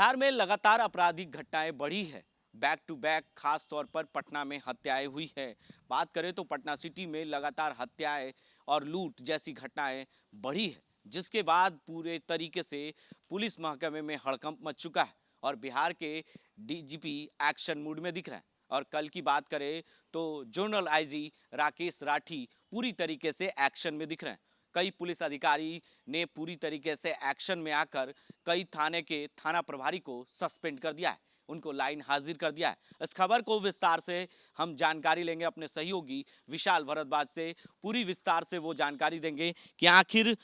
बिहार में लगातार आपराधिक घटनाएं बढ़ी है। बैक टू बैक खास तौर पर पटना में हत्याएं हुई है। बात करें तो पटना सिटी में लगातार हत्याएं और लूट जैसी घटनाएं बढ़ी है, जिसके बाद पूरे तरीके से पुलिस महकमे में हड़कंप मच चुका है और बिहार के डीजीपी एक्शन मूड में दिख रहे हैं। और कल की बात करें तो जोनल आईजी राकेश राठी पूरी तरीके से एक्शन में दिख रहे हैं। कई पुलिस अधिकारी ने पूरी तरीके से एक्शन में आकर कई थाने के थाना प्रभारी को सस्पेंड कर दिया है, उनको लाइन हाजिर कर दिया है। इस खबर को विस्तार से हम जानकारी लेंगे अपने सहयोगी विशाल भरद्वाज से। पूरी विस्तार से वो जानकारी देंगे कि आखिर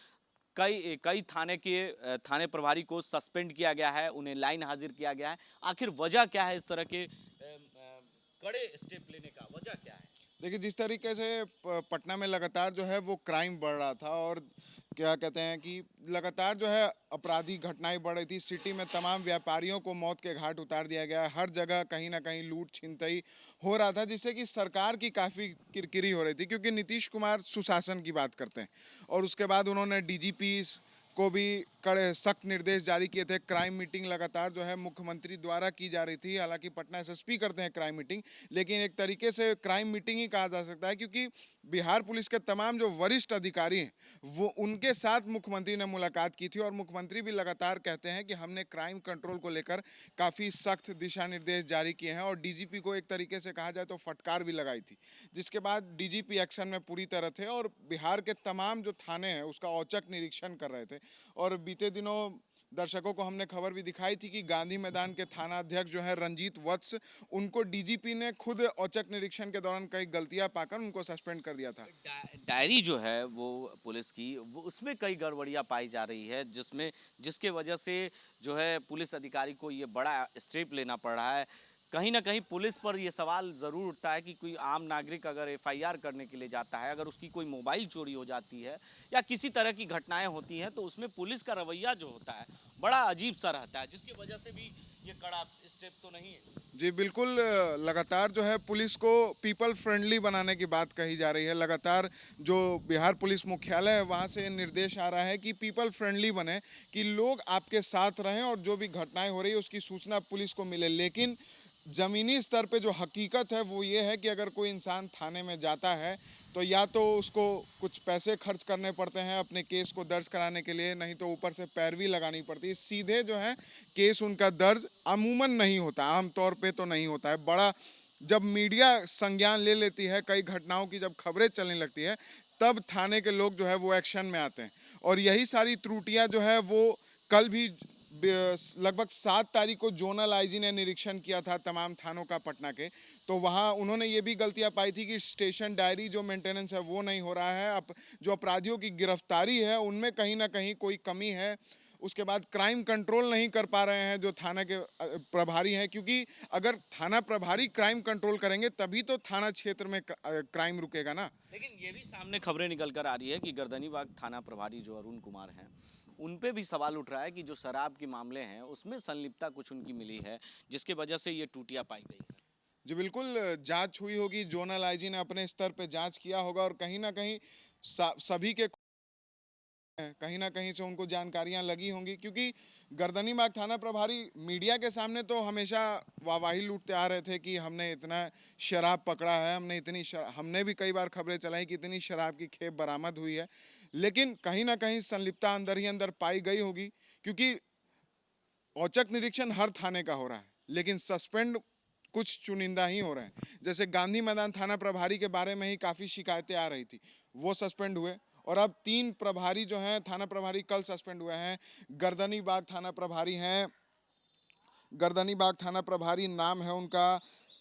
कई कई थाने प्रभारी को सस्पेंड किया गया है, उन्हें लाइन हाजिर किया गया है। आखिर वजह क्या है इस तरह के कड़े स्टेप लेने का, वजह क्या है? देखिए, जिस तरीके से पटना में लगातार जो है वो क्राइम बढ़ रहा था और क्या कहते हैं कि लगातार जो है अपराधी घटनाएं बढ़ रही थी। सिटी में तमाम व्यापारियों को मौत के घाट उतार दिया गया है। हर जगह कहीं ना कहीं लूट छिनतई हो रहा था, जिससे कि सरकार की काफ़ी किरकिरी हो रही थी, क्योंकि नीतीश कुमार सुशासन की बात करते हैं और उसके बाद उन्होंने डीजीपी को भी कड़े सख्त निर्देश जारी किए थे। क्राइम मीटिंग लगातार जो है मुख्यमंत्री द्वारा की जा रही थी। हालांकि पटना एसएसपी करते हैं क्राइम मीटिंग, लेकिन एक तरीके से क्राइम मीटिंग ही कहा जा सकता है, क्योंकि बिहार पुलिस के तमाम जो वरिष्ठ अधिकारी हैं वो उनके साथ मुख्यमंत्री ने मुलाकात की थी और मुख्यमंत्री भी लगातार कहते हैं कि हमने क्राइम कंट्रोल को लेकर काफ़ी सख्त दिशा निर्देश जारी किए हैं और डीजीपी को एक तरीके से कहा जाए तो फटकार भी लगाई थी, जिसके बाद डीजीपी एक्शन में पूरी तरह थे और बिहार के तमाम जो थाने हैं उसका औचक निरीक्षण कर रहे थे। और बीते दिनों दर्शकों को हमने खबर भी दिखाई थी कि गांधी मैदान के थाना अध्यक्ष जो है रंजीत वत्स, उनको डीजीपी ने खुद औचक निरीक्षण के दौरान कई गलतियां पाकर उनको सस्पेंड कर दिया था। डायरी जो है वो पुलिस की, वो उसमें कई गड़बड़ियां पाई जा रही है, जिसके वजह से जो है पुलिस अधिकारी को ये बड़ा स्टेप लेना पड़ रहा है। कहीं ना कहीं पुलिस पर ये सवाल ज़रूर उठता है कि कोई आम नागरिक अगर एफआईआर करने के लिए जाता है, अगर उसकी कोई मोबाइल चोरी हो जाती है या किसी तरह की घटनाएं होती हैं, तो उसमें पुलिस का रवैया जो होता है बड़ा अजीब सा रहता है, जिसकी वजह से भी ये कड़ा स्टेप तो नहीं है। जी बिल्कुल, लगातार जो है पुलिस को पीपल फ्रेंडली बनाने की बात कही जा रही है। लगातार जो बिहार पुलिस मुख्यालय है वहाँ से निर्देश आ रहा है कि पीपल फ्रेंडली बने, कि लोग आपके साथ रहें और जो भी घटनाएं हो रही है उसकी सूचना पुलिस को मिले। लेकिन ज़मीनी स्तर पे जो हकीकत है वो ये है कि अगर कोई इंसान थाने में जाता है तो या तो उसको कुछ पैसे खर्च करने पड़ते हैं अपने केस को दर्ज कराने के लिए, नहीं तो ऊपर से पैरवी लगानी पड़ती है। सीधे जो है केस उनका दर्ज अमूमन नहीं होता, आम तौर पे तो नहीं होता है। बड़ा जब मीडिया संज्ञान ले लेती है, कई घटनाओं की जब खबरें चलने लगती है, तब थाने के लोग जो है वो एक्शन में आते हैं। और यही सारी त्रुटियां जो है वो कल भी लगभग 7 तारीख को जोनल आईजी ने निरीक्षण किया था तमाम थानों का पटना के, तो वहाँ उन्होंने ये भी गलतियां पाई थी कि स्टेशन डायरी जो मेंटेनेंस है वो नहीं हो रहा है। अब जो अपराधियों की गिरफ्तारी है उनमें कहीं ना कहीं कोई कमी है। उसके बाद क्राइम कंट्रोल नहीं कर पा रहे हैं जो थाना के प्रभारी हैं, क्योंकि अगर थाना प्रभारी क्राइम कंट्रोल करेंगे तभी तो थाना क्षेत्र में क्राइम रुकेगा ना। लेकिन ये भी सामने खबरें निकल कर आ रही है कि गर्दनीबाग थाना प्रभारी जो अरुण कुमार हैं, उन पे भी सवाल उठ रहा है कि जो शराब के मामले हैं उसमें संलिप्तता कुछ उनकी मिली है, जिसके वजह से ये टूटियां पाई गई है। जी बिल्कुल, जांच हुई होगी, जोनल आईजी ने अपने स्तर पे जांच किया होगा और कहीं ना कहीं सभी के कहीं ना कहीं से उनको जानकारियां लगी होंगी, क्योंकि गर्दनीबाग थाना प्रभारी मीडिया के सामने तो हमेशा वाहवाही लूटते आ रहे थे कि हमने इतना शराब पकड़ा है, हमने भी कई बार खबरें चलाई कि इतनी शराब की खेप बरामद हुई है। लेकिन कहीं ना कहीं संलिप्तता अंदर ही अंदर पाई गई होगी, क्योंकि औचक निरीक्षण हर थाने का हो रहा है लेकिन सस्पेंड कुछ चुनिंदा ही हो रहे हैं। जैसे गांधी मैदान थाना प्रभारी के बारे में ही काफ़ी शिकायतें आ रही थी, वो सस्पेंड हुए और अब 3 प्रभारी जो हैं थाना प्रभारी कल सस्पेंड हुए हैं। गर्दनीबाग थाना प्रभारी हैं, गर्दनीबाग थाना प्रभारी नाम है उनका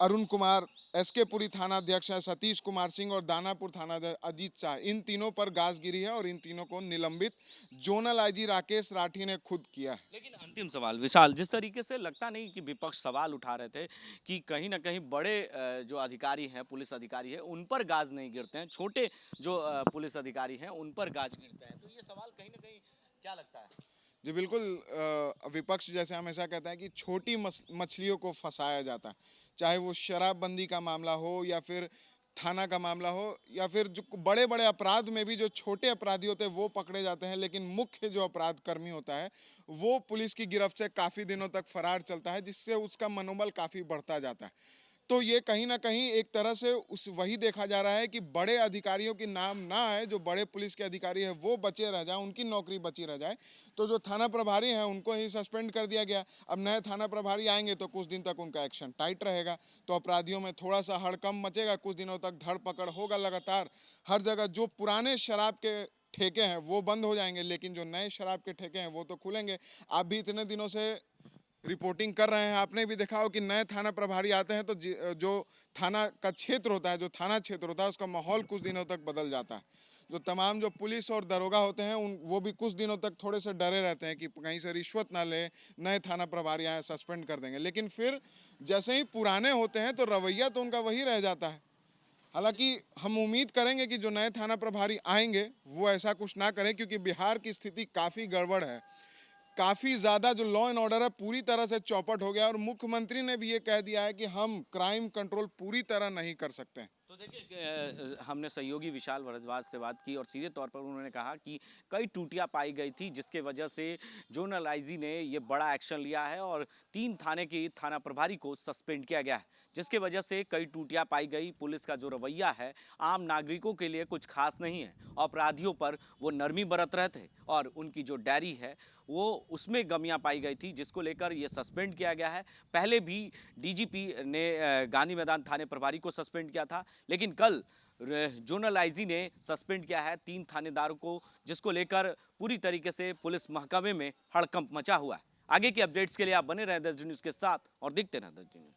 अरुण कुमार, एसके पुरी थाना अध्यक्ष है सतीश कुमार सिंह और दानापुर थाना अध्यक्ष अजीत शाह। इन तीनों पर गाज गिरी है और इन तीनों को निलंबित जोनल आईजी राकेश राठी ने खुद किया है। लेकिन अंतिम सवाल विशाल, जिस तरीके से लगता नहीं कि विपक्ष सवाल उठा रहे थे कि कहीं ना कहीं बड़े जो अधिकारी हैं, पुलिस अधिकारी हैं, उन पर गाज नहीं गिरते हैं, छोटे जो पुलिस अधिकारी हैं उन पर गाज गिरते हैं, तो ये सवाल कहीं ना कहीं क्या लगता है? जी बिल्कुल, विपक्ष जैसे हमेशा कहता है कि छोटी मछलियों को फंसाया जाता है, चाहे वो शराबबंदी का मामला हो या फिर थाना का मामला हो या फिर जो बड़े बड़े अपराध में भी जो छोटे अपराधी होते हैं वो पकड़े जाते हैं, लेकिन मुख्य जो अपराध कर्मी होता है वो पुलिस की गिरफ्त से काफ़ी दिनों तक फरार चलता है, जिससे उसका मनोबल काफ़ी बढ़ता जाता है। तो ये कहीं ना कहीं एक तरह से उस वही देखा जा रहा है कि बड़े अधिकारियों की नाम ना आए, जो बड़े पुलिस के अधिकारी है वो बचे रह जाए, उनकी नौकरी बची रह जाए। तो जो थाना प्रभारी हैं उनको ही सस्पेंड कर दिया गया। अब नए थाना प्रभारी आएंगे तो कुछ दिन तक उनका एक्शन टाइट रहेगा, तो अपराधियों में थोड़ा सा हड़कंप मचेगा, कुछ दिनों तक धर पकड़ होगा लगातार हर जगह। जो पुराने शराब के ठेके हैं वो बंद हो जाएंगे, लेकिन जो नए शराब के ठेके हैं वो तो खुलेंगे। आप भी इतने दिनों से रिपोर्टिंग कर रहे हैं, आपने भी देखा हो कि नए थाना प्रभारी आते हैं तो जो थाना का क्षेत्र होता है, जो थाना क्षेत्र होता है, उसका माहौल कुछ दिनों तक बदल जाता है। जो तमाम जो पुलिस और दरोगा होते हैं वो भी कुछ दिनों तक थोड़े से डरे रहते हैं कि कहीं से रिश्वत ना ले, नए थाना प्रभारी आए सस्पेंड कर देंगे। लेकिन फिर जैसे ही पुराने होते हैं तो रवैया तो उनका वही रह जाता है। हालांकि हम उम्मीद करेंगे कि जो नए थाना प्रभारी आएंगे वो ऐसा कुछ ना करें, क्योंकि बिहार की स्थिति काफ़ी गड़बड़ है। काफ़ी ज़्यादा जो लॉ एंड ऑर्डर है पूरी तरह से चौपट हो गया, और मुख्यमंत्री ने भी ये कह दिया है कि हम क्राइम कंट्रोल पूरी तरह नहीं कर सकते। तो देखिए हमने सहयोगी विशाल भारद्वाज से बात की और सीधे तौर पर उन्होंने कहा कि कई त्रुटियां पाई गई थी, जिसके वजह से जोनल आईजी ने ये बड़ा एक्शन लिया है और 3 थाने की थाना प्रभारी को सस्पेंड किया गया है, जिसके वजह से कई त्रुटियां पाई गई। पुलिस का जो रवैया है आम नागरिकों के लिए कुछ खास नहीं है, अपराधियों पर वो नरमी बरत रहे थे और उनकी जो डायरी है वो उसमें गमियां पाई गई थी, जिसको लेकर ये सस्पेंड किया गया है। पहले भी डीजीपी ने गांधी मैदान थाने प्रभारी को सस्पेंड किया था, लेकिन कल जोनल आईजी ने सस्पेंड किया है 3 थानेदारों को, जिसको लेकर पूरी तरीके से पुलिस महकमे में हड़कंप मचा हुआ है। आगे की अपडेट्स के लिए आप बने रहें 10 न्यूज़ के साथ और देखते रहें 10 न्यूज़।